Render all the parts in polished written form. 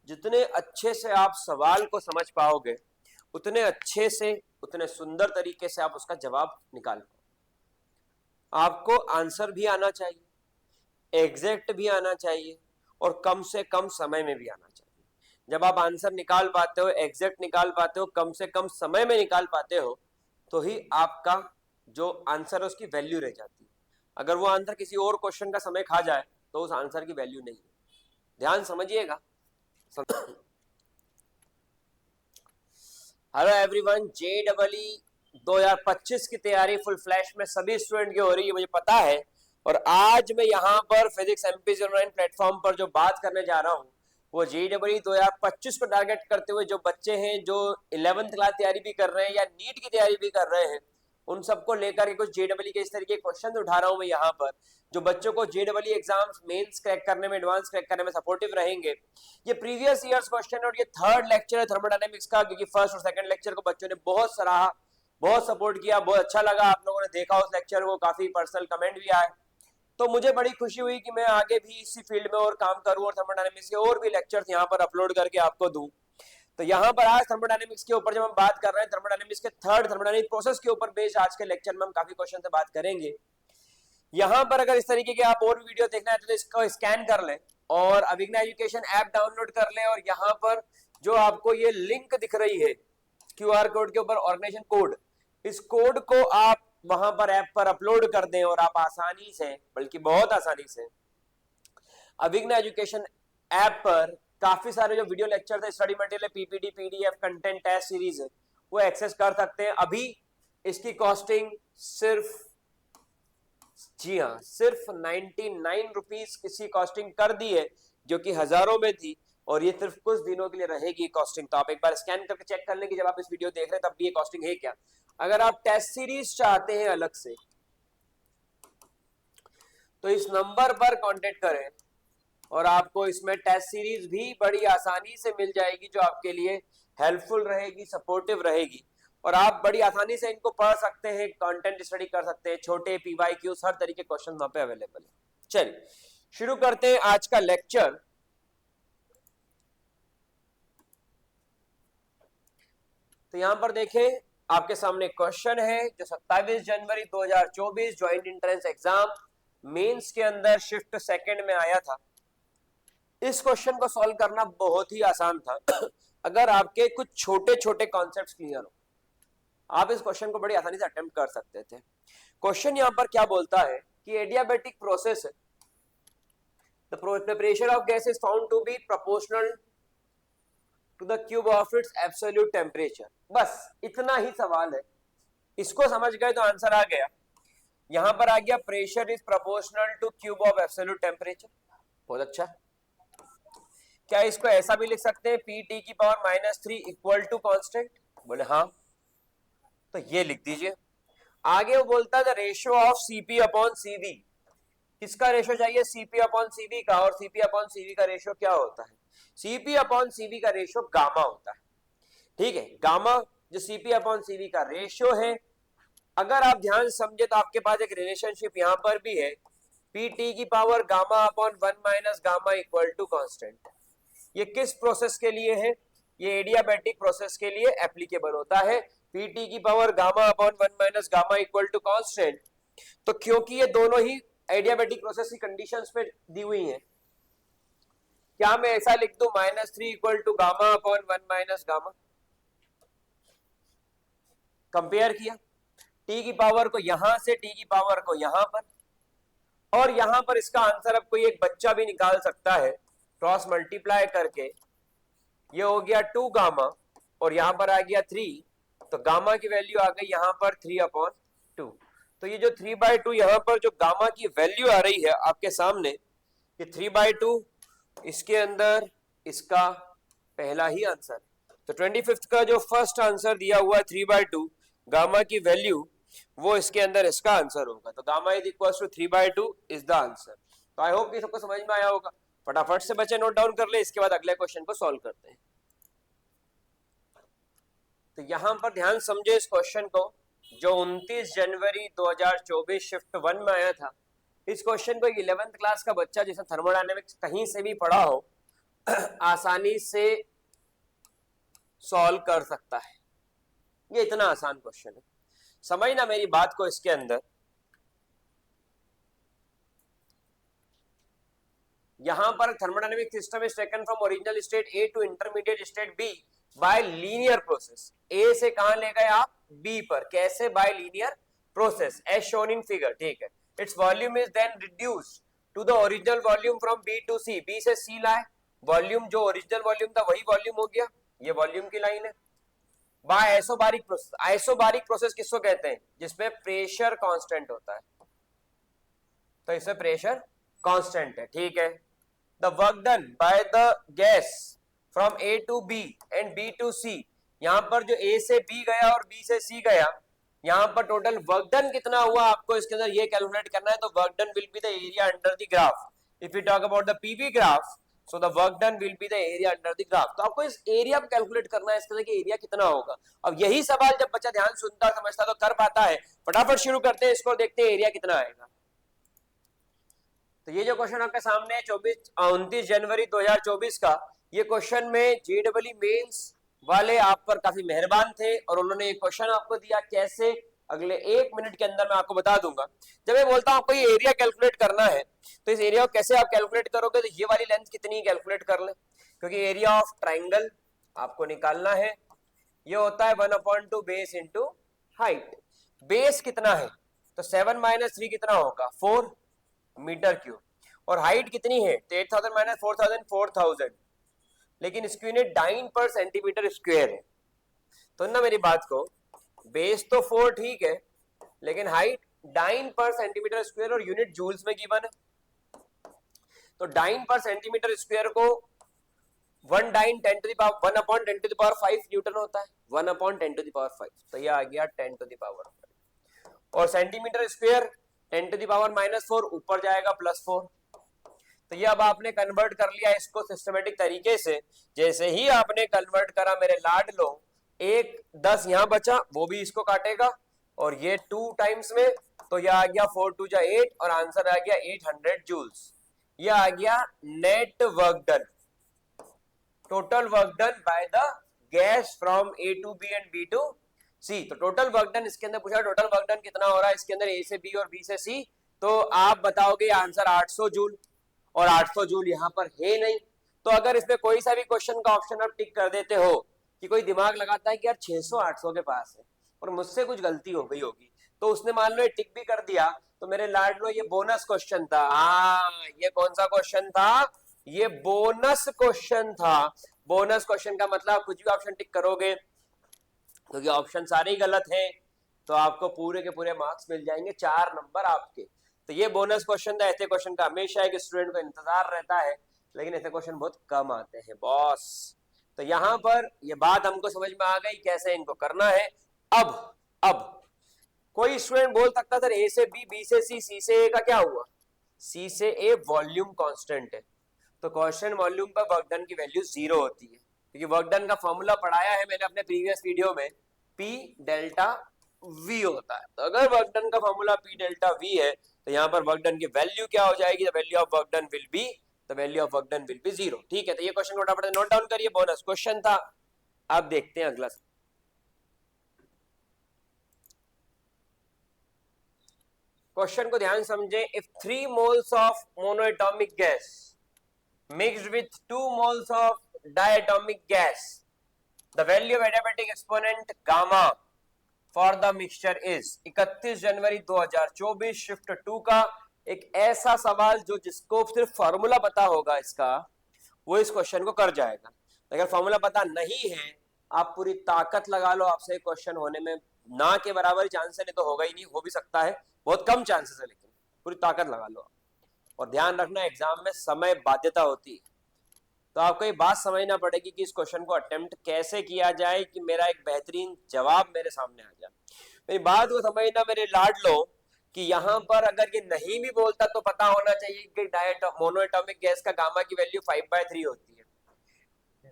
जितने अच्छे से आप सवाल को समझ पाओगे उतने अच्छे से, उतने सुंदर तरीके से आप उसका जवाब निकाल पाओ। आपको आंसर भी आना चाहिए, एग्जैक्ट भी आना चाहिए और कम से कम समय में भी आना चाहिए। जब आप आंसर निकाल पाते हो, एग्जैक्ट निकाल पाते हो, कम से कम समय में निकाल पाते हो, तो ही आपका जो आंसर है उसकी वैल्यू रह जाती है। अगर वो आंसर किसी और क्वेश्चन का समय खा जाए तो उस आंसर की वैल्यू नहीं है। ध्यान समझिएगा। हेलो एवरीवन, JEE 2025 की तैयारी फुल फ्लैश में सभी स्टूडेंट की हो रही है, मुझे पता है। और आज मैं यहाँ पर फिजिक्स एमपीसी ऑनलाइन प्लेटफॉर्म पर जो बात करने जा रहा हूँ वो JEE 2025 को टारगेट करते हुए जो बच्चे हैं जो 11th क्लास तैयारी भी कर रहे हैं या नीट की तैयारी भी कर रहे हैं, उन सबको लेकर के कुछ JEE के इस तरीके के क्वेश्चन उठा रहा हूँ मैं यहाँ पर, जो बच्चों को JEE एग्जाम्स मेंस क्रैक करने में, एडवांस क्रैक करने में सपोर्टिव रहेंगे। ये प्रीवियस ईयर्स क्वेश्चन और ये थर्ड लेक्चर है थर्मोडायनेमिक्स का, क्योंकि फर्स्ट और सेकंड लेक्चर को बच्चों ने बहुत सराहा, बहुत सपोर्ट किया, बहुत अच्छा लगा। आप लोगों ने देखा उस लेक्चर को, काफी पर्सनल कमेंट भी आए, तो मुझे बड़ी खुशी हुई कि मैं आगे भी इसी फील्ड में और काम करूं और थर्मोडायनेमिक्स के और भी लेक्चर्स यहाँ पर अपलोड करके आपको दूं। तो यहाँ पर आज थर्मोडायनेमिक्स के ऊपर जब हम बात कर रहे हैं, थर्मोडायनेमिक्स के थर्ड थर्मोडायनेमिक प्रोसेस के ऊपर बेस्ड आज के लेक्चर में हम काफी क्वेश्चन से बात करेंगे। यहाँ पर अगर इस तरीके के आप और वीडियो देखना है तो इसको स्कैन कर लें और अभिज्ञा एजुकेशन ऐप डाउनलोड कर लें, और यहाँ पर जो आपको ये लिंक दिख रही है QR कोड के ऊपर, ऑर्गेनाइजेशन कोड, इस कोड को आप वहां पर ऐप पर अपलोड कर दें और आप आसानी से, बल्कि बहुत आसानी से, अभिज्ञा एजुकेशन ऐप पर काफी सारे जो वीडियो लेक्चर थे, study material, PPT, PDF, content, test series है, वो एक्सेस कर सकते हैं। अभी इसकी कॉस्टिंग सिर्फ, जी हाँ, सिर्फ 99 रुपीज इसकी कॉस्टिंग कर दी है, जो कि हजारों में थी, और ये सिर्फ कुछ दिनों के लिए रहेगी कॉस्टिंग। तो आप एक बार स्कैन करके चेक कर लें कि जब आप इस वीडियो देख रहे हैं तब भी ये कॉस्टिंग है क्या। अगर आप टेस्ट सीरीज चाहते हैं अलग से तो इस नंबर पर कांटेक्ट करें और आपको इसमें टेस्ट सीरीज भी बड़ी आसानी से मिल जाएगी, जो आपके लिए हेल्पफुल रहेगी, सपोर्टिव रहेगी, और आप बड़ी आसानी से इनको पढ़ सकते हैं, कंटेंट स्टडी कर सकते हैं। छोटे PYQs हर तरीके के क्वेश्चन वहां पे अवेलेबल है। चलिए शुरू करते हैं आज का लेक्चर। तो यहां पर देखें, आपके सामने क्वेश्चन है जो 27 जनवरी 2024 ज्वाइंट एंट्रेंस एग्जाम मेंस के अंदर शिफ्ट सेकंड में आया था। इस क्वेश्चन को सॉल्व करना बहुत ही आसान था अगर आपके कुछ छोटे छोटे कॉन्सेप्ट्स क्लियर हो, आप इस क्वेश्चन को बड़ी आसानी से अटेम्प्ट कर सकते थे। क्वेश्चन यहां पर क्या बोलता है कि adiabatic process, the preparation of gas is found to be proportional to the cube of its absolute temperature. बस इतना ही सवाल है, इसको समझ गए तो आंसर आ गया। यहां पर आ गया pressure is proportional to cube of absolute temperature. बहुत अच्छा। क्या इसको ऐसा भी लिख सकते हैं, PT की पावर -3 इक्वल टू कॉन्स्टेंट? बोले हाँ, तो ये लिख दीजिए। आगे वो बोलता है the ratio of CP upon CV। किसका रेशियो चाहिए? CP अपॉन CV का। और CP अपॉन CV का रेशियो क्या होता है? CP अपॉन CV का रेशियो गामा होता है। ठीक है, गामा जो CP अपॉन CV का रेशियो है, अगर आप ध्यान समझे तो आपके पास एक रिलेशनशिप यहां पर भी है, PT की power gamma upon 1 minus gamma equal to constant. ये किस प्रोसेस के लिए है? ये एडियाबैटिक प्रोसेस के लिए एप्लीकेबल होता है। PT की power gamma upon 1 minus gamma equal to constant. तो क्योंकि ये दोनों ही एडियाबैटिक प्रोसेस की कंडीशंस पे दी हुई हैं, क्या मैं ऐसा लिख दूं -3 equal to gamma upon 1 minus gamma? Compare किया T की पावर को यहां से, T की पावर को यहां पर, और यहां पर इसका आंसर अब कोई एक बच्चा भी निकाल सकता है, क्रॉस मल्टीप्लाई करके ये हो गया 2 गामा और यहां पर आ गया 3, तो गामा की वैल्यू आ गई यहां पर 3/2। तो ये जो 3/2 यहां पर जो गामा की वैल्यू आ रही है आपके सामने, ये 3/2, इसके अंदर इसका पहला ही आंसर। तो 25th का जो फर्स्ट आंसर दिया हुआ है 3/2 गामा की वैल्यू, वो इसके अंदर इसका आंसर होगा। तो gamma is equal to 3/2 is the answer. तो आई होप कि सबको समझ में आया होगा। फटाफट से बच्चे नोट डाउन कर ले, इसके बाद अगले क्वेश्चन को सॉल्व करते हैं। तो यहां पर ध्यान समझे इस क्वेश्चन को, जो 29 जनवरी 2024 शिफ्ट 1 में आया था। इस क्वेश्चन को 11th क्लास का बच्चा जिसने थर्मोडायनेमिक्स कहीं से भी पढ़ा हो आसानी से सॉल्व कर सकता है। ये इतना आसान क्वेश्चन है, समझना मेरी बात को। इसके अंदर यहां पर thermodynamic system is taken from original state A to intermediate state B by linear process. A से कहां ले गए आप, बी पर, कैसे, by linear process as shown in figure, ठीक है। Its volume is then reduced to the original volume from B to C. B से सी लाए, वॉल्यूम जो ओरिजिनल वॉल्यूम था वही वॉल्यूम हो गया, ये वॉल्यूम की लाइन है। By isobaric process, isobaric process किसको कहते हैं, जिसमें प्रेशर कांस्टेंट होता है, तो इसमें प्रेशर कांस्टेंट है, ठीक है। The work done by the gas from A to B and B to C, यहां पर जो ए से बी गया और बी से सी गया, यहां पर टोटल वर्क डन कितना हुआ आपको इसके अंदर ये कैलकुलेट करना है। तो work done will be the area under the graph. If you talk about the PV graph, so the work done will be the area under the graph. तो आपको इस एरिया को कैलकुलेट करना है, इसके अंदर कि एरिया कितना होगा। अब यही सवाल जब बच्चा ध्यान सुनता समझता तो कर पाता है। फटाफट शुरू करते हैं इसको, देखते हैं एरिया कितना आएगा। तो ये जो क्वेश्चन आपके सामने है 29 जनवरी 2024 का, ये क्वेश्चन में जेईई मेंस वाले आप पर काफी मेहरबान थे और उन्होंने ये क्वेश्चन आपको दिया। कैसे, अगले 1 मिनट के अंदर मैं आपको बता दूंगा। जब मैं बोलता हूं आपको ये एरिया कैलकुलेट करना है, तो इस एरिया को कैसे आप कैलकुलेट करोगे, तो ये वाली लेंथ कितनी कैलकुलेट कर ले, क्योंकि एरिया ऑफ ट्राइंगल आपको निकालना है। ये होता है 1/2 बेस इंटू हाइट। बेस कितना है, तो 7 - 3 कितना होगा, 4 मीटर क्यूब। और हाइट कितनी है, तो 8000 - 4000 4000, लेकिन इसकी यूनिट डाइन पर सेंटीमीटर स्क्वायर है। तो ना मेरी बात को, बेस तो 4 ठीक है, लेकिन हाइट डाइन पर सेंटीमीटर स्क्वायर और यूनिट जूल्स में गिवन है। तो डाइन पर सेंटीमीटर स्क्वायर को 1 डाइन 1/10⁵ न्यूटन होता है, 1/10⁵, तो ये आ गया 10⁵। और सेंटीमीटर स्क्वायर 10⁻⁻4 ऊपर जाएगा +4। तो ये अब आपने कन्वर्ट कर लिया इसको सिस्टमेटिक तरीके से। जैसे ही आपने कन्वर्ट करा मेरे लाडलो, 1 10 यहां बचा, वो भी इसको काटेगा, और ये 2 टाइम्स में, तो ये आ गया 4 2 जा 8 और आंसर आ गया 800 जूल्स। ये आ गया net work done, total work done by the gas from A to B and B to C. तो टोटल वर्क डन इसके अंदर पूछा, टोटल वर्क डन कितना हो रहा है इसके अंदर, ए से बी और बी से सी। तो आप बताओगे आंसर 800 जूल, और 800 जूल यहाँ पर है नहीं। तो अगर इसमें कोई सा भी क्वेश्चन का ऑप्शन आप टिक कर देते हो, कि कोई दिमाग लगाता है कि यार 600 800 के पास है और मुझसे कुछ गलती हो गई होगी, तो उसने मान लो ये टिक भी कर दिया, तो मेरे लाडलो ये बोनस क्वेश्चन था। हाँ, ये कौन सा क्वेश्चन था, ये बोनस क्वेश्चन था। बोनस क्वेश्चन का मतलब कुछ भी ऑप्शन टिक करोगे, क्योंकि ऑप्शन सारे ही गलत हैं, तो आपको पूरे के पूरे मार्क्स मिल जाएंगे, 4 नंबर आपके। तो ये बोनस क्वेश्चन था। ऐसे क्वेश्चन का हमेशा एक स्टूडेंट को इंतजार रहता है, लेकिन ऐसे क्वेश्चन बहुत कम आते हैं बॉस। तो यहाँ पर ये बात हमको समझ में आ गई कैसे इनको करना है। अब कोई स्टूडेंट बोल सकता सर ए से बी, बी से सी, सी से ए का क्या हुआ, सी से ए वॉल्यूम कांस्टेंट है, तो क्वेश्चन वॉल्यूम पर वर्क डन की वैल्यू 0 होती है, क्योंकि वर्क डन का फॉर्मूला पढ़ाया है मैंने अपने प्रीवियस वीडियो में, P डेल्टा V होता है। तो अगर वर्क डन का फॉर्मूला P डेल्टा V है, तो यहाँ पर वर्क डन की वैल्यू क्या हो जाएगी, the value of work done will be, the value of work done will be 0। ठीक है, तो ये क्वेश्चन फटाफट नोट डाउन करिए, बोनस क्वेश्चन था। अब देखते हैं अगला क्वेश्चन को ध्यान समझे। If 3 moles of monoatomic gas mixed with 2 moles of diatomic gas, the value of adiabatic exponent gamma for the mixture is। 31 January 2024 shift 2 का एक ऐसा सवाल जो जिसको सिर्फ फॉर्मूला पता होगा इसका, वो इस क्वेश्चन को कर जाएगा। अगर फॉर्मूला पता नहीं है, आप पूरी ताकत लगा लो, आपसे क्वेश्चन होने में ना के बराबर चांस है, नहीं तो होगा ही नहीं, हो भी सकता है, बहुत कम चांसेस है, लेकिन पूरी ताकत लगा लो। और ध्यान रखना एग्जाम में समय बाध्यता होती है, तो आपको ये बात समझना पड़ेगी कि इस क्वेश्चन को अटेम्प्ट कैसे किया जाए कि मेरा एक बेहतरीन जवाब मेरे सामने आ जाए। मेरी बात को समझना मेरे लाडलो, कि यहाँ पर अगर ये नहीं भी बोलता तो पता होना चाहिए कि मोनोएटॉमिक गैस का गामा की वैल्यू 5/3 होती है,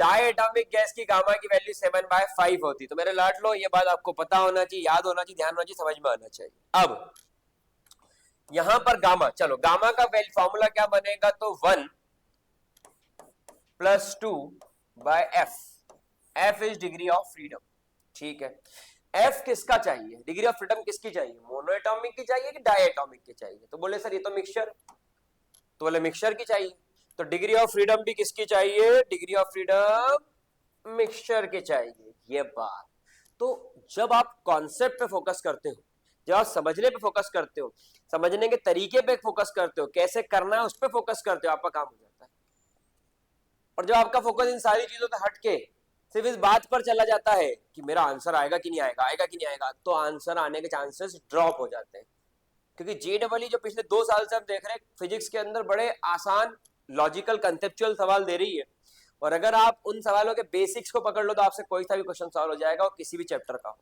डायएटॉमिक गैस की गामा की वैल्यू 7/5 होती है। तो मेरे लाडलो ये बात आपको पता होना चाहिए, याद होना चाहिए, ध्यान होना चाहिए, समझ में आना चाहिए। अब यहां पर गामा, चलो गामा का फॉर्मूला क्या बनेगा, तो 1 +2/f। f is degree of freedom, ठीक है। f किसका चाहिए, डिग्री ऑफ फ्रीडम किसकी चाहिए, मोनोएटॉमिक की चाहिए कि डायएटॉमिक की चाहिए? तो बोले सर ये तो मिक्सचर, तो बोले मिक्सचर की चाहिए। तो डिग्री ऑफ फ्रीडम भी किसकी चाहिए, डिग्री ऑफ फ्रीडम मिक्सचर की चाहिए। ये बात, तो जब आप कॉन्सेप्ट पे फोकस करते हो, जब आप समझने पे फोकस करते हो, समझने के तरीके पे फोकस करते हो, कैसे करना है उस पे फोकस करते हो, आपका काम हो जाता है। और जब आपका फोकस इन सारी चीजों से हटके सिर्फ इस बात पर चला जाता है कि मेरा आंसर आएगा कि नहीं आएगा, आएगा कि नहीं आएगा, तो आंसर आने के चांसेस ड्रॉप हो जाते हैं। क्योंकि जेईई जो पिछले 2 साल से आप देख रहे हैं फिजिक्स के अंदर बड़े आसान लॉजिकल कंसेप्चुअल सवाल दे रही है, और अगर आप उन सवालों के बेसिक्स को पकड़ लो तो आपसे कोई सा भी क्वेश्चन सॉल्व हो जाएगा, और किसी भी चैप्टर का हो।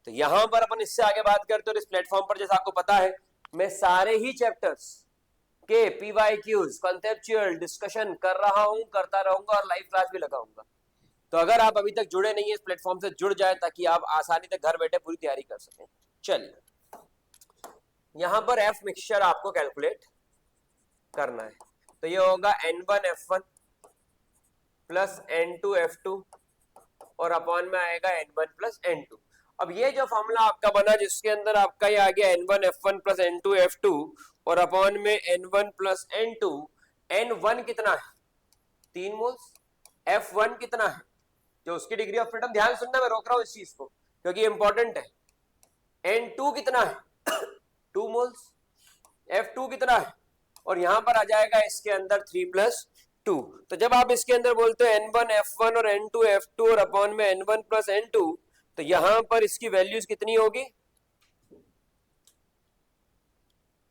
तो यहां पर अपन इससे आगे बात करते हो इस प्लेटफॉर्म पर, जैसा आपको पता है मैं सारे ही चैप्टर्स के पीवाईक्यूज कंसेप्चुअल डिस्कशन कर रहा हूं, करता रहूंगा, और लाइव क्लास भी लगाऊंगा। तो अगर आप अभी तक जुड़े नहीं है इस प्लेटफॉर्म से, जुड़ जाए ताकि आप आसानी से घर बैठे पूरी तैयारी कर सकें। चलिए, यहां पर एफ मिक्सचर आपको कैलकुलेट करना है, तो ये होगा n1f1 प्लस n2f2 और अपॉन में आएगा n1 प्लस n2। अब ये जो फॉर्मूला आपका बना जिसके अंदर आपका ये आ गया n1f1 प्लस n2f2 और अपॉन में n1 प्लस n2, n1 कितना है 3 मोल्स, f1 कितना है जो उसकी डिग्री ऑफ फ्रीडम, ध्यान सुनना मैं रोक रहा हूं इस चीज को क्योंकि इंपॉर्टेंट है, n2 कितना है 2 मोल्स, f2 कितना है, और यहां पर आ जाएगा इसके अंदर 3+2। तो जब आप इसके अंदर बोलते हो n1 f1 और n2 f2 और अपॉन में n1 प्लस n2, तो यहां पर इसकी वैल्यूज कितनी होगी,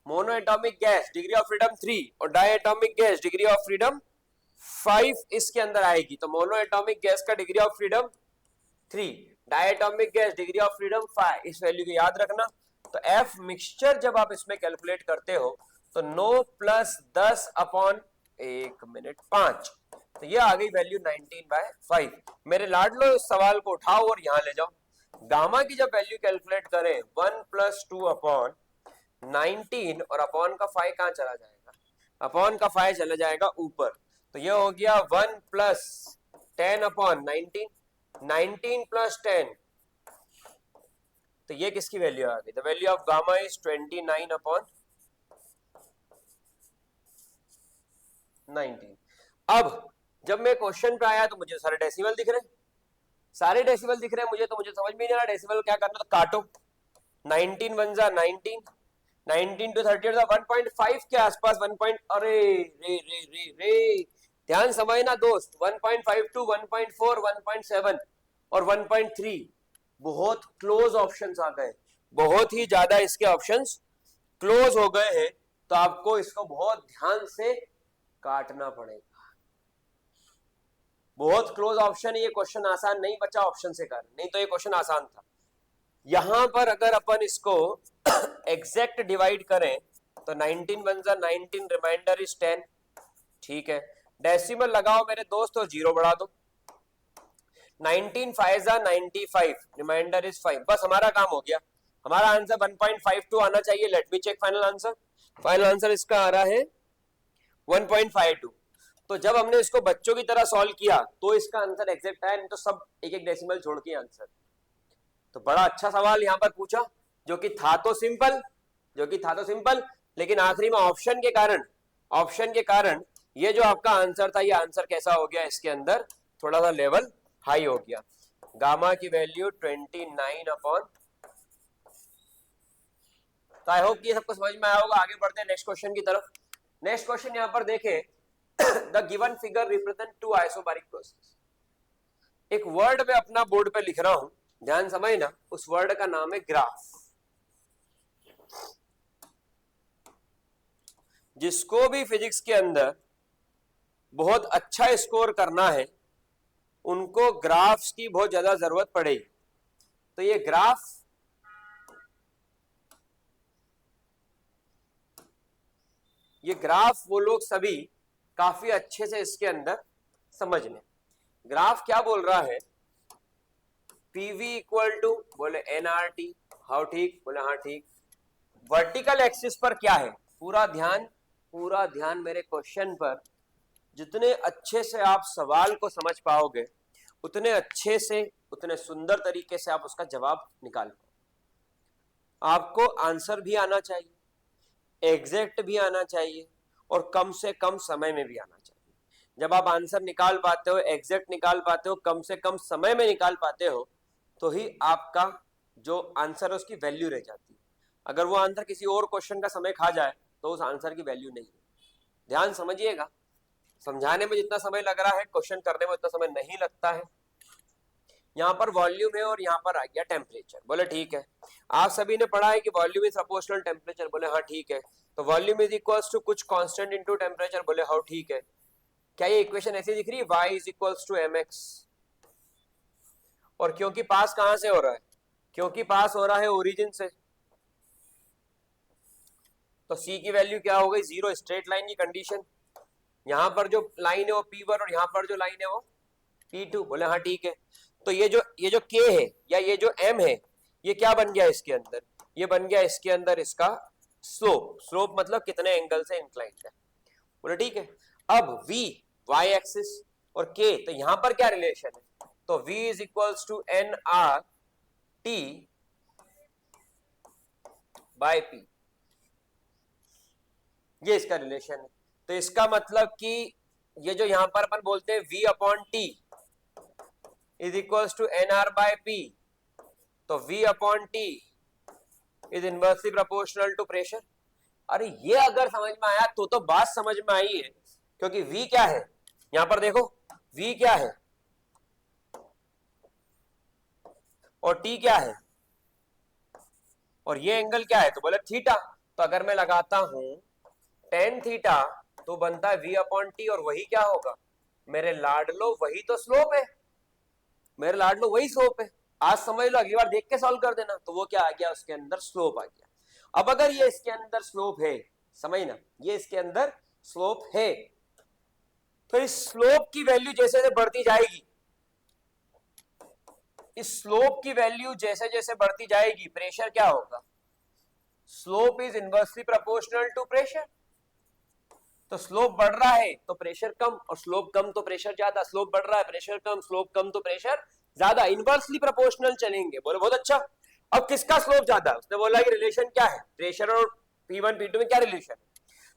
mono atomic gas degree of freedom 3 और di atomic gas degree of freedom 5 इसके अंदर आएगी। तो मोनो एटॉमिक गैस का degree of freedom 3, di atomic gas degree of freedom 5, इस वैल्यू को याद रखना। तो एफ मिक्सचर जब आप इसमें कैलकुलेट करते हो तो 9 प्लस 10 अपॉन 1 मिनट 5, तो ये आ गई वैल्यू 19/5। मेरे लाडलो इस सवाल को उठाओ और यहां ले जाओ। गामा की जब वैल्यू कैलकुलेट करें 1 प्लस 2 अपॉन 19 और अपॉन का 5 कहां चला जाएगा, अपॉन का 5 चला जाएगा ऊपर, तो ये हो गया 1 प्लस 10 अपॉन 19, 19 प्लस 10, तो ये किसकी वैल्यू आ गई, the value of gamma is 29 upon 19। अब जब मैं क्वेश्चन पे आया तो मुझे सारे डेसिमल दिख रहे हैं, सारे डेसिमल दिख रहे हैं मुझे, तो मुझे समझ में नहीं आ रहा डेसिमल क्या करना, तो काटो, 19 1 जा 19, 19 to 30 1.5 के आसपास 1. अरे रे रे रे रे, ध्यान समझना दोस्त, 1.5 to 1.4 1.7 और 1.3 बहुत क्लोज ऑप्शंस आ गए, बहुत ही ज्यादा इसके ऑप्शंस क्लोज हो गए हैं, तो आपको इसको बहुत ध्यान से काटना पड़ेगा। बहुत क्लोज ऑप्शन है, ये क्वेश्चन आसान नहीं बचा ऑप्शन से कारण, नहीं तो ये क्वेश्चन आसान था। यहां पर अगर अपन इसको एग्जैक्ट डिवाइड करें तो 19 1 जा 19, रिमाइंडर इज 10, ठीक है, डेसिमल लगाओ मेरे दोस्त और जीरो बढ़ा दो, 19 5 जा 95, रिमाइंडर इज 5, बस हमारा काम हो गया, हमारा आंसर 1.52 आना चाहिए। Let me check final answer, final answer इसका आ रहा है 1.52। तो जब हमने इसको बच्चों की तरह सॉल्व किया तो इसका आंसर एग्जैक्ट आया, नहीं तो सब एक एक डेसिमल छोड़ के आंसर। तो बड़ा अच्छा सवाल यहां पर पूछा, जो कि था तो सिंपल, जो कि था तो सिंपल, लेकिन आखिरी में ऑप्शन के कारण ये जो आपका आंसर था, ये आंसर कैसा हो गया, इसके अंदर थोड़ा सा लेवल हाई हो गया। गामा की वैल्यू 29 अपॉन, तो आई होप ये सबको समझ में आया होगा। आगे बढ़ते हैं नेक्स्ट क्वेश्चन की तरफ। नेक्स्ट क्वेश्चन यहां पर देखें, the given figure represent 2 isobaric process. एक वर्ड में अपना बोर्ड पे लिख रहा हूं, ध्यान समझना, उस वर्ड का नाम है ग्राफ। जिसको भी फिजिक्स के अंदर बहुत अच्छा स्कोर करना है उनको ग्राफ्स की बहुत ज्यादा जरूरत पड़ेगी। तो ये ग्राफ, ये ग्राफ वो लोग सभी काफी अच्छे से इसके अंदर समझ लें। ग्राफ क्या बोल रहा है, पीवी इक्वल टू, बोले एनआरटी, हाउ ठीक, बोले हाँ ठीक। वर्टिकल एक्सिस पर क्या है, पूरा ध्यान मेरे क्वेश्चन पर जितने अच्छे से आप सवाल को समझ पाओगे उतने अच्छे से, उतने सुंदर तरीके से आप उसका जवाब निकाल पाओ। आपको आंसर भी आना चाहिए, एग्जैक्ट भी आना चाहिए और कम से कम समय में भी आना चाहिए। जब आप आंसर निकाल पाते हो, एग्जैक्ट निकाल पाते हो, कम से कम समय में निकाल पाते हो, तो ही आपका जो आंसर है उसकी वैल्यू रह जाती है। अगर वो आंसर किसी और क्वेश्चन का समय खा जाए तो उस आंसर की वैल्यू नहीं है। ध्यान समझिएगा, समझाने में जितना समय लग रहा है क्वेश्चन करने में उतना समय नहीं लगता है। यहाँ पर वॉल्यूम है और यहाँ पर आ गया टेम्परेचर। बोले ठीक है, आप सभी ने पढ़ा है कि वॉल्यूम इज प्रोपोर्शनल टेम्परेचर। बोले हाँ ठीक है। तो वॉल्यूम इज इक्वल्स टू कुछ कांस्टेंट इनटू टेम्परेचर। बोले हाँ ठीक है। क्या ये इक्वेशन ऐसी दिख रही है, y is equals to mx? और क्योंकि पास कहां से हो रहा है, क्योंकि पास हो रहा है ओरिजिन से, तो c की वैल्यू क्या हो गई, 0। स्ट्रेट लाइन की कंडीशन, यहां पर जो लाइन है वो P1 और यहां पर जो लाइन है वो P2। बोले हाँ ठीक है। तो ये जो K है या ये जो M है, ये क्या बन गया इसके अंदर, ये बन गया इसके अंदर इसका स्लोप। स्लोप मतलब कितने एंगल से इंक्लाइंड है। बोले ठीक है। अब V y एक्सिस और K, तो यहां पर क्या रिलेशन है, तो V is equals to N R T by P, ये इसका रिलेशन है। तो इसका मतलब कि ये जो यहां पर अपन बोलते हैं V upon T is equals to N R by P, तो V upon T is inversely proportional to pressure. अरे ये अगर समझ में आया तो बात समझ में आई है, क्योंकि V क्या है, यहां पर देखो V क्या है और T क्या है और ये एंगल क्या है, तो बोले थीटा। तो अगर मैं लगाता हूं टेन थीटा तो बनता है V अपॉन टी, और वही क्या होगा मेरे लाडलो, वही तो स्लोप है, मेरे लाडलो वही स्लोप है। आज समझ लो, अगली बार देख के सॉल्व कर देना। तो वो क्या आ गया, उसके अंदर स्लोप आ गया। अब अगर ये इसके अंदर स्लोप है, समझना, ये इसके अंदर स्लोप है, तो इस स्लोप की वैल्यू जैसे जैसे बढ़ती जाएगी, इस स्लोप की वैल्यू जैसे जैसे बढ़ती जाएगी, प्रेशर क्या होगा, slope is inversely proportional to pressure. तो स्लोप बढ़ रहा है तो प्रेशर कम, और स्लोप कम तो प्रेशर ज्यादा। स्लोप बढ़ रहा है, प्रेशर कम, स्लोप कम तो प्रेशर ज्यादा, इनवर्सली प्रोपोर्शनल चलेंगे। बोले बहुत अच्छा। अब किसका स्लोप ज्यादा, उसने बोला कि रिलेशन क्या है, प्रेशर और P1 P2 में क्या रिलेशन है,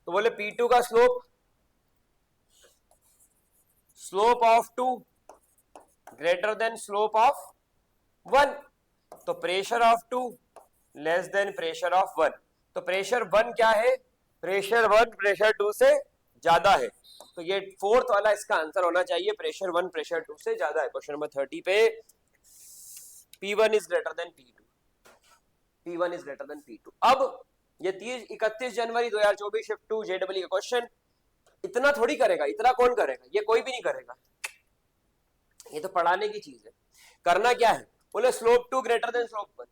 तो बोले P2 का slope of 2 greater than slope of 1, तो pressure of 2 less than pressure of 1। तो प्रेशर 1 क्या है, प्रेशर 1 प्रेशर 2 से ज्यादा है। तो ये फोर्थ वाला इसका आंसर होना चाहिए, प्रेशर 1 प्रेशर 2 से ज्यादा है। क्वेश्चन नंबर 30 पे P1 is greater than P2, P1 is greater than P2। अब ये 31 जनवरी 2024 शिफ्ट 2 JEE का क्वेश्चन, इतना थोड़ी करेगा, इतना कौन करेगा, ये कोई भी नहीं करेगा, ये तो पढ़ाने की चीज है। करना क्या है, बोले slope 2 greater than slope 1,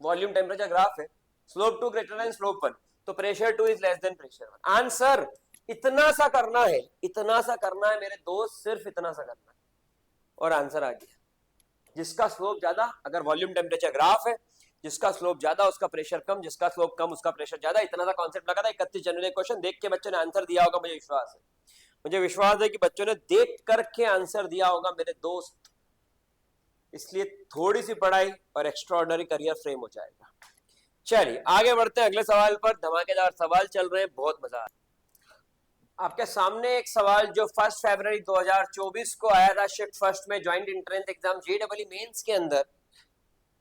volume temperature graph है, स्लोप 2 ग्रेटर देन स्लोप 1, तो pressure 2 is less than pressure 1। Answer इतना सा करना है, इतना सा करना है मेरे दोस्त, सिर्फ इतना सा करना है और आंसर आ गया। जिसका स्लोप ज्यादा, अगर वॉल्यूम टेम्परेचर ग्राफ है, जिसका स्लोप ज्यादा उसका प्रेशर कम, जिसका स्लोप कम उसका प्रेशर ज्यादा। इतना सा कॉन्सेप्ट लगा था। 31 जनवरी क्वेश्चन देख के बच्चों ने आंसर दिया होगा, मुझे विश्वास है, मुझे विश्वास है कि बच्चों ने देख करके आंसर दिया होगा मेरे दोस्त। इसलिए थोड़ी सी पढ़ाई और एक्स्ट्राऑर्डिनरी करियर फ्रेम हो जाएगा। चलिए आगे बढ़ते हैं अगले सवाल पर। धमाकेदार सवाल चल रहे हैं, बहुत मजा आ रहा है। आपके सामने एक सवाल जो 1 फरवरी 2024 को आया था शिफ्ट फर्स्ट में joint entrance exam JEE Mains के अंदर।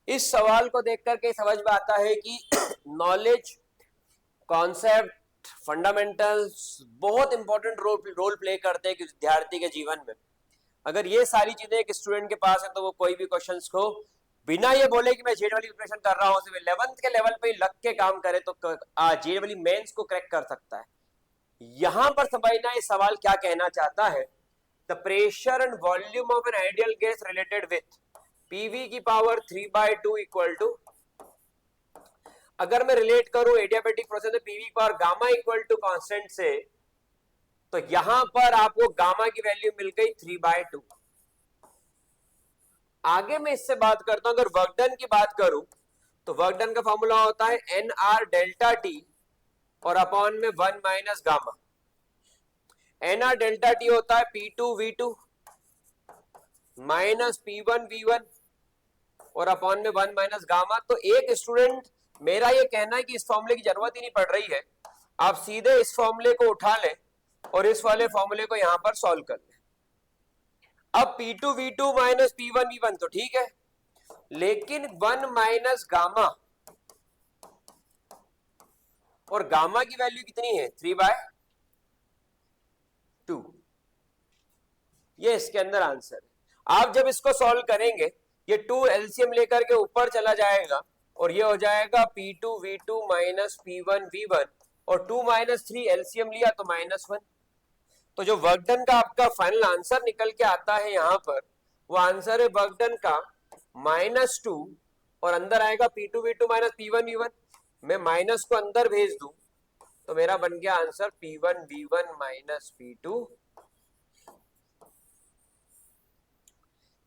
इस सवाल को देख करके समझ में आता है कि नॉलेज, कॉन्सेप्ट, फंडामेंटल्स बहुत इंपॉर्टेंट रोल प्ले करते हैं विद्यार्थी के जीवन में। अगर ये सारी चीजें एक स्टूडेंट के पास है तो वो कोई भी क्वेश्चंस को बिना ये बोले कि मैं JEE प्रिपरेशन कर रहा हूँ, सिर्फ 11th के लेवल पे लग के काम करे तो JEE मेंस को क्रैक कर सकता है। यहां पर समझना ये सवाल क्या कहना चाहता है। The pressure and volume of an ideal gas related with PV की पावर 3/2 इक्वल टू, अगर मैं रिलेट करूं एडियाबैटिक प्रोसेस में PV की power gamma equal to constant से, तो यहां पर आपको गामा की वैल्यू मिल गई 3/2। आगे मैं इससे बात करता हूं, अगर वर्क डन की बात करूं तो वर्क डन का फॉर्मूला होता है NR डेल्टा T और अपॉन में 1 minus gamma. NR delta T होता है P2V2 माइनस P1V1 और अपॉन में 1 माइनस गामा। तो एक स्टूडेंट, मेरा ये कहना है कि इस फॉर्मूले की जरूरत ही नहीं पड़ रही है, आप सीधे इस फॉर्मूले को उठा लें और इस वाले फॉर्मूले को यहां पर सॉल्व कर लें। अब P2V2 माइनस P1V1 तो ठीक है, लेकिन 1 माइनस गामा, और गामा की वैल्यू कितनी है 3/2, ये इसके अंदर आंसर है। आप जब इसको सॉल्व करेंगे ये 2 एलसीएम लेकर के ऊपर चला जाएगा और ये हो जाएगा P2V2 माइनस P1V1 और 2 माइनस 3 एलसीएम लिया तो -1। तो जो वर्क डन का आपका फाइनल आंसर निकल के आता है यहां पर, वो आंसर है वर्क डन का -2 और अंदर आएगा P2V2 माइनस P1V1। मैं माइनस को अंदर भेज दूं तो मेरा बन गया आंसर P1V1 माइनस P2।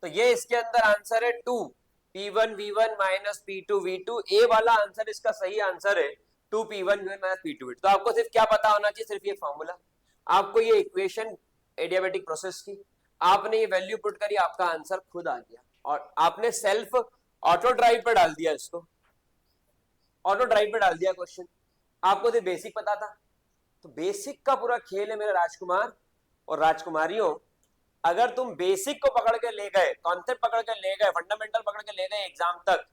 तो ये इसके अंदर आंसर है 2 P1V1 माइनस P2V2। ए वाला आंसर इसका सही आंसर है 2 P1V1 माइनस P2V2। तो आपको सिर्फ क्या पता होना चाहिए, सिर्फ ये फॉर्मूला, आपको ये इक्वेशन एडियाबेटिक प्रोसेस की, आपने ये वैल्यू पुट करी, आपका आंसर खुद आ गया और आपने सेल्फ ऑटो ड्राइव पे डाल दिया, इसको ऑटो ड्राइव पे डाल दिया क्वेश्चन। आपको तो बेसिक पता था। तो बेसिक का पूरा खेल है मेरे राजकुमार और राजकुमारियों। अगर तुम बेसिक को पकड़ के ले गए, कॉन्सेप्ट पकड़ के ले गए, फंडामेंटल पकड़ के ले गए एग्जाम तक,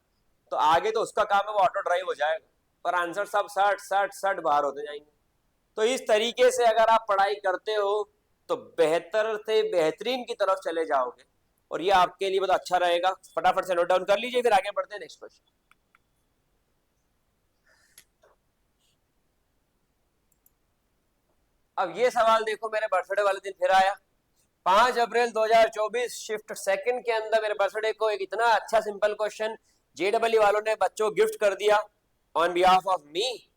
तो आगे तो उसका काम है वो ऑटो ड्राइव हो जाएगा, पर आंसर सब 60 बाहर होते जाएंगे। तो इस तरीके से अगर आप पढ़ाई करते हो तो बेहतर से बेहतरीन की तरफ चले जाओगे और ये आपके लिए बहुत अच्छा रहेगा। फटाफट से नोट डाउन कर लीजिए, फिर आगे बढ़ते हैं नेक्स्ट क्वेश्चन। अब ये सवाल देखो, मेरे बर्थडे वाले दिन फिर आया, 5 अप्रैल 2024 शिफ्ट सेकंड के अंदर मेरे बर्थडे को एक इतना अच्छा सिंपल क्वेश्चन जेडब्ल्यू वालों ने बच्चों गिफ्ट कर दिया ऑन बिहाफ ऑफ मी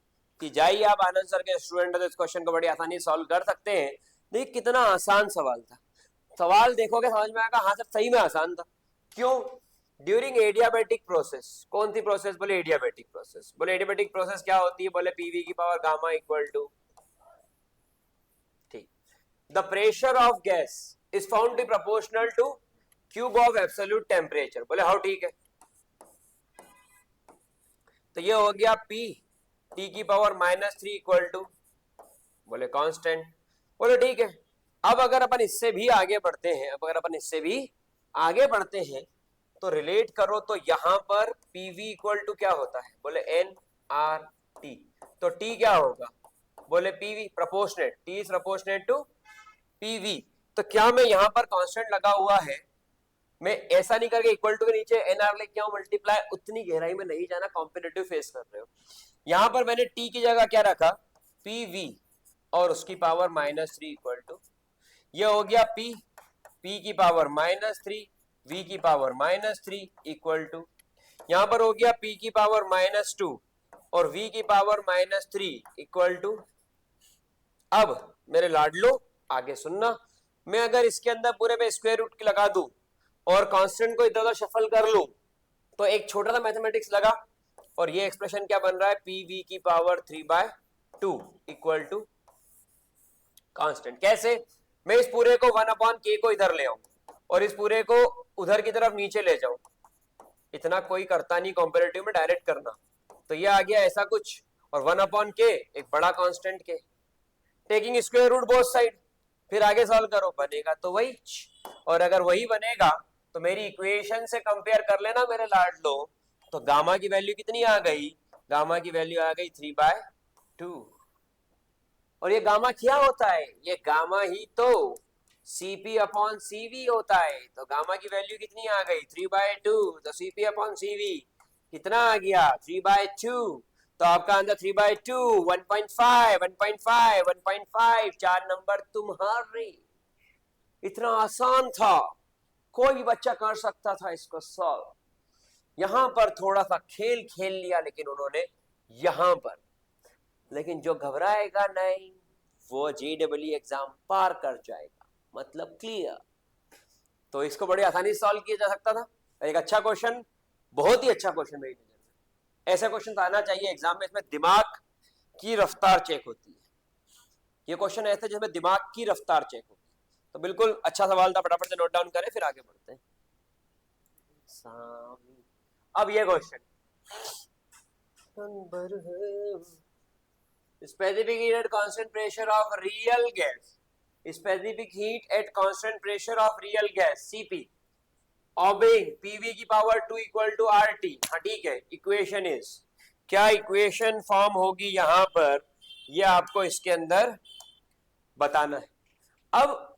कि जाइए आप आनंद सर के स्टूडेंट, इस क्वेश्चन को बड़ी आसानी सॉल्व कर सकते हैं। देखिए कितना आसान सवाल था। सवाल देखोगे समझ में आएगा, हाँ सर सही में आसान था। क्यों? During adiabatic process. कौन सी प्रोसेस? बोले एडियाबेटिक प्रोसेस। बोले एडियाबेटिक प्रोसेस क्या होती है? बोले पीवी की पावर गामा इक्वल टू, ठीक, the pressure of gas is found to be proportional to cube of absolute temperature. बोले हाउ, ठीक है। तो ये हो गया P T की पावर -3 इक्वल टू, बोले कांस्टेंट। बोले ठीक है। अब अगर अपन इससे भी आगे बढ़ते हैं, तो रिलेट करो, तो यहां पर PV इक्वल टू क्या होता है? बोले nRT। तो T क्या होगा? बोले PV proportionate, T is proportionate to PV। तो क्या मैं यहां पर कांस्टेंट लगा हुआ है, मैं ऐसा नहीं करके इक्वल टू के नीचे एनआर लेके आऊं मल्टीप्लाई, उतनी गहराई में नहीं जाना, कॉम्पिटिटिव फेस कर रहे हो। यहां पर मैंने टी की जगह क्या रखा? पीवी और उसकी पावर -3 इक्वल टू, ये हो गया पी की पावर -3, वी की पावर -3 इक्वल टू, यहां पर हो गया पी की पावर -2 और वी की पावर -3 इक्वल टू। अब मेरे लाडलो आगे सुनना, मैं अगर इसके अंदर पूरे पे स्क्वायर रूट लगा दूं और कांस्टेंट को इधर उधर शफल कर लूं तो एक छोटा सा मैथमेटिक्स लगा और ये एक्सप्रेशन क्या बन रहा है? पीवी की पावर 3/2 इक्वल टू कांस्टेंट। कैसे? मैं इस पूरे को 1/k को इधर ले आऊं और इस पूरे को उधर की तरफ नीचे ले जाऊं, इतना कोई करता नहीं कॉम्पेरेटिव में डायरेक्ट करना। तो ये आ गया ऐसा कुछ, और 1/k एक बड़ा कांस्टेंट के, taking square root both side, फिर आगे सॉल्व करो, बनेगा तो वही। और अगर वही बनेगा तो मेरी इक्वेशन से कंपेयर कर लेना मेरे लाडलो, तो गामा की वैल्यू कितनी आ गई? गामा की वैल्यू आ गई 3/2। और ये गामा क्या होता है? ये गामा ही तो CP/CV होता है। तो गामा की वैल्यू कितनी आ गई? 3/2। तो CP/CV कितना आ गया? 3/2। तो आपका आंसर 3/2, 1.5, 1.5, 1.5, 4 नंबर तुम्हारे। इतना आसान था, कोई भी बच्चा कर सकता था इसको सॉल्व। यहां पर थोड़ा सा खेल खेल लिया लेकिन उन्होंने यहां पर, लेकिन जो घबराएगा नहीं वो JEE एग्जाम पार कर जाएगा, मतलब क्लियर। तो इसको बड़ी आसानी से सॉल्व किया जा सकता था। एक अच्छा क्वेश्चन, बहुत ही अच्छा क्वेश्चन मेरी नजर में। ऐसा क्वेश्चन आना चाहिए एग्जाम में, इसमें दिमाग की रफ्तार चेक होती है। ये क्वेश्चन ऐसा जिसमें दिमाग की रफ्तार चेक होगी। तो बिल्कुल अच्छा सवाल था, फटाफट से नोट डाउन करें फिर आगे बढ़ते हैं। अब ये क्वेश्चन नंबर है, specific heat at constant pressure of real gas, specific heat at constant pressure of real gas Cp obeying PV की पावर 2 इक्वल टू RT। हाँ ठीक है, इक्वेशन इज, क्या इक्वेशन फॉर्म होगी यहां पर, ये आपको इसके अंदर बताना है। अब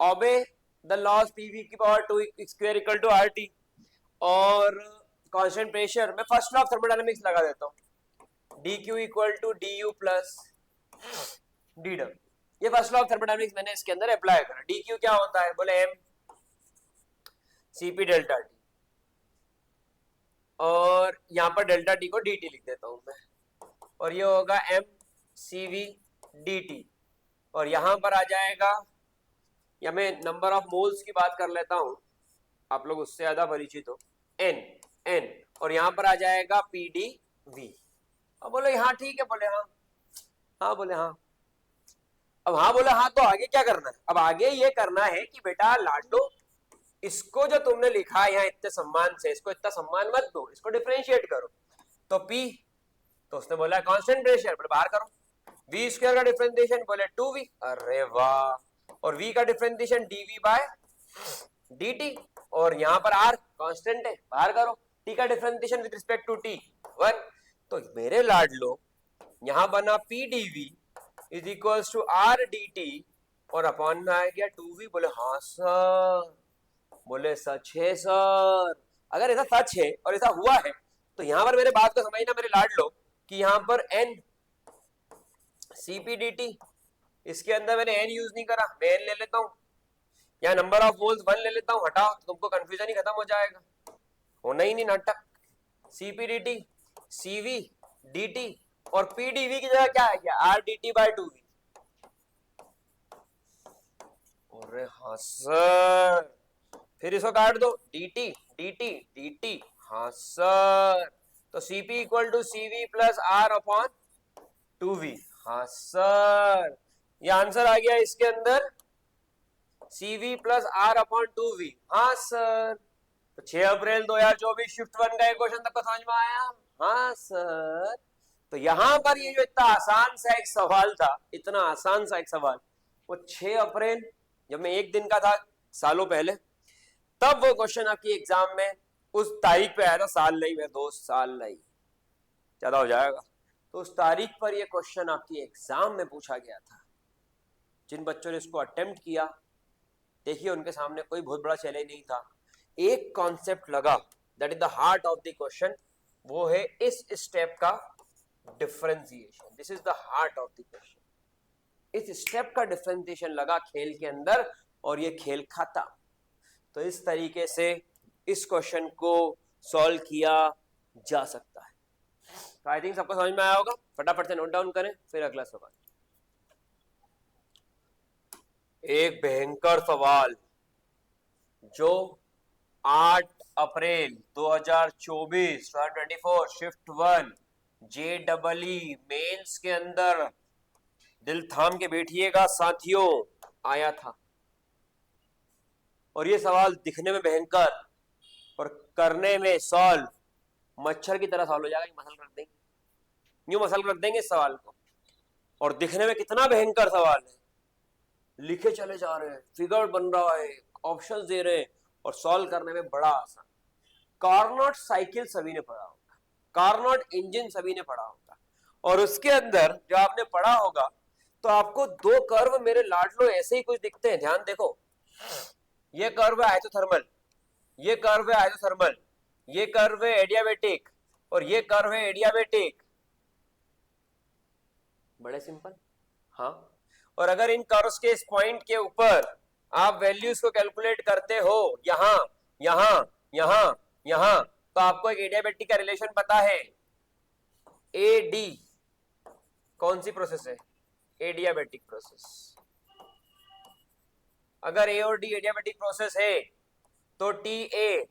obey the laws PV की power 2 square equal to RT और कांस्टेंट प्रेशर, मैं फर्स्ट लॉ ऑफ थर्मोडायनेमिक्स लगा देता हूँ, dq equal to du plus dw। ये फर्स्ट लॉ ऑफ थर्मोडायनेमिक्स मैंने इसके अंदर अप्लाई करा। dq क्या होता है, बोले m cp डेल्टा t, और यहां पर डेल्टा t को dt लिख देता हूं मैं, और ये होगा m cv dt, और यहां पर आ जाएगा, या मैं नंबर ऑफ मोल्स की बात कर लेता हूं, आप लोग उससे ज्यादा परिचित हो, n, और यहां पर आ जाएगा pdv। अब बोले हाँ ठीक है, बोले हाँ, हाँ बोले हाँ। अब हाँ बोले हाँ, तो आगे क्या करना है, अब आगे ये करना है कि बेटा लाडो, इसको जो तुमने लिखा है यहाँ इतने सम्मान से, इसको इतना सम्मान मत दो, इसको डिफरेंशिएट करो। तो P, तो उसने बोला कांस्टेंट प्रेशर, बोले बाहर करो, V स्क्वायर का डिफरेंशिएशन बोले 2V, अरे वाह, और V का डिफरेंशिएशन dV बाय dt, और यहाँ पर R कांस्टेंट है, बाहर करो, T का differentiation with respect to T 1। तो मेरे लाडलो यहाँ बना P dV is equals to R dt, और अपॉन में आ गया 2V। बोले हाँ सर, बोले सच है सर। अगर ऐसा सच है और ऐसा हुआ है तो यहां पर मेरे बात को समझना मेरे लाडलो, कि यहां पर n cpdt, इसके अंदर मैंने n यूज नहीं करा, मैं n ले लेता हूं, या नंबर ऑफ मोल्स 1 ले लेता हूं, हटाओ तो तुमको कंफ्यूजन ही खत्म हो जाएगा, होना ही नहीं नाटक। cpdt cv dt, और pdv की जगह क्या है गया, r dt बाय 2v। अरे हाँ सर, फिर इसको काट दो, dt dt dt, हाँ सर, तो cp equal to cv plus r upon 2v। हाँ सर, ये आंसर आ गया इसके अंदर, cv plus r upon 2v। हाँ सर, तो 6 अप्रैल 2024 शिफ्ट 1 का क्वेश्चन तक को समझ में आया। हाँ सर, तो यहां पर ये जो इतना आसान सा एक सवाल था, इतना आसान सा एक सवाल, वो 6 अप्रैल जब मैं एक दिन का था सालों पहले, तब वो क्वेश्चन आपकी एग्जाम में उस तारीख पे आया था, साल नहीं, मैं 2 साल नहीं, ज्यादा हो जाएगा, तो उस तारीख पर ये क्वेश्चन आपकी एग्जाम में पूछा गया था। जिन बच्चों ने इसको अटेम्प्ट किया, देखिए उनके सामने कोई बहुत बड़ा चैलेंज नहीं था, एक कॉन्सेप्ट लगा, that is the heart of the question, वो है इस स्टेप का differentiation, this is the heart of the question. इस स्टेप का डिफरेंशिएशन लगा खेल के अंदर, और ये खेल खत्म। तो इस तरीके से इस क्वेश्चन को सॉल्व किया जा सकता है। तो आई थिंक सबको समझ में आया होगा, फटाफट से नोट डाउन करें फिर अगला सवाल। एक भयंकर सवाल जो 8 अप्रैल 2024 शिफ्ट 1 JEE मेंस के अंदर, दिल थाम के बैठिएगा साथियों, आया था। और ये सवाल दिखने में भयंकर और करने में सॉल्व मच्छर की तरह सॉल्व हो जाएगा, मसल रख देंगे, यूं मसल रख देंगे इस सवाल को, और दिखने में कितना भयंकर सवाल है, लिखे चले जा रहे हैं, फिगर बन रहा है, ऑप्शंस दे रहे हैं, और सॉल्व करने में बड़ा आसान। कार्नोट साइकिल सभी ने पढ़ा होगा, कार्नोट इंजन सभी ने पढ़ा होगा, और उसके अंदर जो आपने पढ़ा होगा, तो आपको 2 कर्व मेरे लाडलो ऐसे ही कुछ दिखते हैं, ध्यान देखो, ये कर्व है आइसोथर्मल, ये कर्व है आइसोथर्मल, ये कर्व है एडियाबेटिक, और ये कर्व है एडियाबेटिक, बड़े सिंपल। हाँ, और अगर इन कर्व्स के इस पॉइंट के ऊपर आप वैल्यूज को कैलकुलेट करते हो, यहां यहां यहां यहां, तो आपको एक एडियाबेटिक का रिलेशन पता है, एडी कौन सी प्रोसेस है, एडियाबेटिक प्रोसेस। अगर ए और डी एडियाबेटिक प्रोसेस है, तो टी ए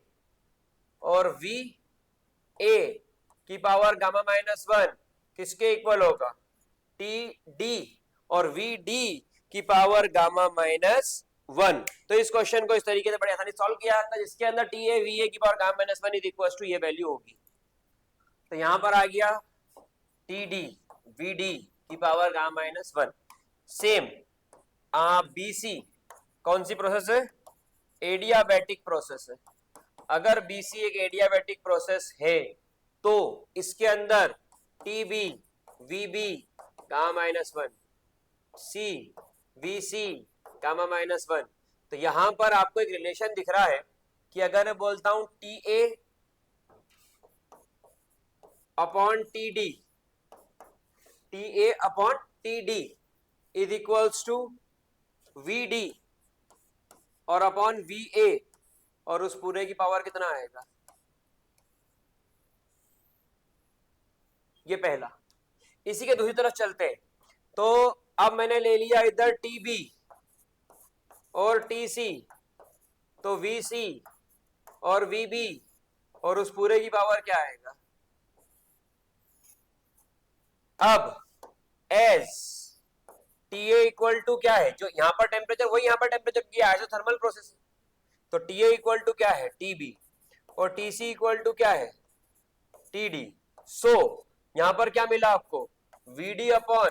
और वी ए की पावर गामा -1 किसके इक्वल होगा, टी डी और वी डी की पावर गामा माइनस 1। तो इस क्वेश्चन को इस तरीके से बड़ी आसानी सॉल्व किया जाता है, जिसके अंदर टी ए वी ए की power gamma minus 1 is equal to ये वैल्यू होगी। तो यहां पर आ गया टी डी वी डी की power gamma minus 1। Same B C कौन सी प्रोसेस है? एडियाबैटिक प्रोसेस है। अगर BC एक एडियाबैटिक प्रोसेस है तो इसके अंदर TB VB gamma minus 1, C VC gamma minus 1। तो यहां पर आपको एक रिलेशन दिख रहा है कि अगर मैं बोलता हूं TA upon TD, TA upon TD is equals to VD और अपॉन VA, और उस पूरे की पावर कितना आएगा? ये पहला। इसी के दूसरी तरफ चलते हैं। तो अब मैंने ले लिया इधर TB और TC, तो VC और VB और उस पूरे की पावर क्या आएगा? अब एज TA इक्वल टू क्या है? जो यहां पर टेम्परेचर वही यहां पर टेम्परेचर की आइसोथर्मल प्रोसेस है। तो TA इक्वल टू क्या है? TB और TC इक्वल टू क्या है? TD। सो यहां पर क्या मिला आपको? VD अपॉन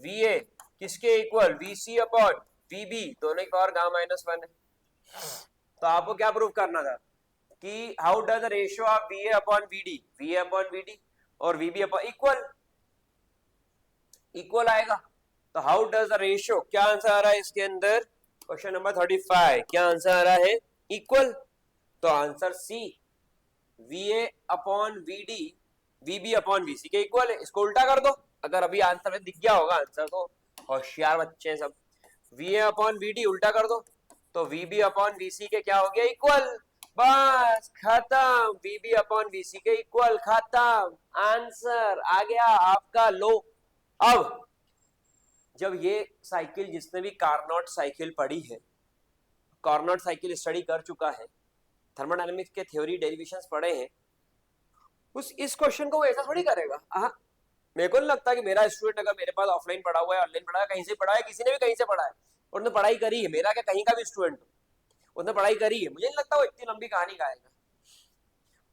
VA किसके इक्वल? VC अपॉन VB, दोनों की पावर गामा माइनस 1 है। तो आपको क्या प्रूव करना था कि how does the ratio of VA upon VD, VA upon VD और VB अपॉन इक्वल आएगा। तो हाउ डज द रेशियो, क्या आंसर आ रहा है इसके अंदर? क्वेश्चन नंबर 35 क्या आंसर आ रहा है? इक्वल। तो answer C, VA upon VD VB upon VC के इक्वल है। इसको उल्टा कर दो, अगर अभी आंसर में दिख गया होगा आंसर, तो होशियार बच्चे सब। VA अपॉन VD उल्टा कर दो तो VB अपॉन VC के क्या हो गया? इक्वल। बस खत्म, VB अपॉन VC के इक्वल, खत्म, आंसर आ गया आपका। लो, अब जब ये साइकिल, जिसने भी कार्नोट साइकिल पढ़ी है, कार्नोट साइकिल स्टडी कर चुका है, थर्मोडायनेमिक्स के थ्योरी डेरिवेशंस पढ़े हैं, उस इस क्वेश्चन को वो ऐसा थोड़ी करेगा। मेरे को नहीं लगता कि मेरा स्टूडेंट अगर मेरे पास ऑफलाइन पढ़ा हुआ है, ऑनलाइन पढ़ा है, कहीं से पढ़ा है, किसी ने भी कहीं से पढ़ा है और उसने पढ़ाई करी है, मेरा क्या कहीं का भी स्टूडेंट उसने पढ़ाई करी है, मुझे नहीं लगता वो इतनी लंबी कहानी गाएगा।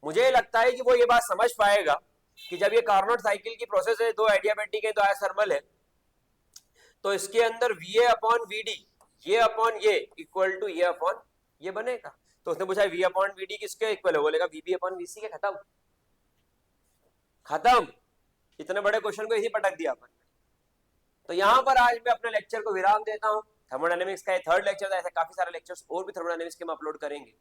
मुझे लगता है कि वो ये बात समझ पाएगा कि जब ये कार्नोट साइकिल की प्रोसेस है, दो एडियाबैटिक है, दो आइसोथर्मल है, तो इसके अंदर VA अपॉन VD, ये अपॉन ये इक्वल टू ये अपॉन ये बनेगा। तो उसने पूछा V अपॉन VD किसके इक्वल है? बोलेगा VB अपॉन VC के। खत्म खत्म। इतने बड़े क्वेश्चन को इसी पटक दिया अपन ने। तो यहां पर आज मैं अपने लेक्चर को विराम देता हूं। थर्मोडायनेमिक्स का ये थर्ड लेक्चर था, ऐसे काफी सारे लेक्चर्स और भी थर्मोडायनेमिक्स के हम अपलोड करेंगे।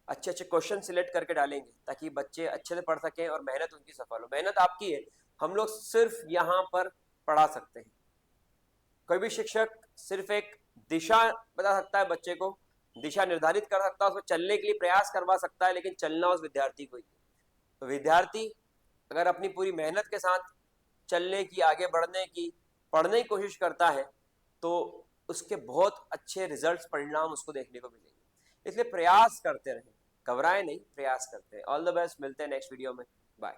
अच्छे अच्छे क्वेश्चन सिलेक्ट करके डालेंगे ताकि बच्चे अच्छे से पढ़ सकें और मेहनत उनकी सफल हो। मेहनत आपकी है, हम लोग सिर्फ यहाँ पर पढ़ा सकते हैं। कोई भी शिक्षक सिर्फ एक दिशा बता सकता है, बच्चे को दिशा निर्धारित कर सकता है, उसको चलने के लिए प्रयास करवा सकता है, लेकिन चलना उस विद्यार्थी को ही। तो विद्यार्थी अगर अपनी पूरी मेहनत के साथ चलने की, आगे बढ़ने की, पढ़ने की कोशिश करता है, तो उसके बहुत अच्छे रिजल्ट्स, परिणाम उसको देखने को मिलेंगे। इसलिए प्रयास करते रहें, घबराएं नहीं, प्रयास करते हैं। ऑल द बेस्ट, मिलते हैं नेक्स्ट वीडियो में, बाय।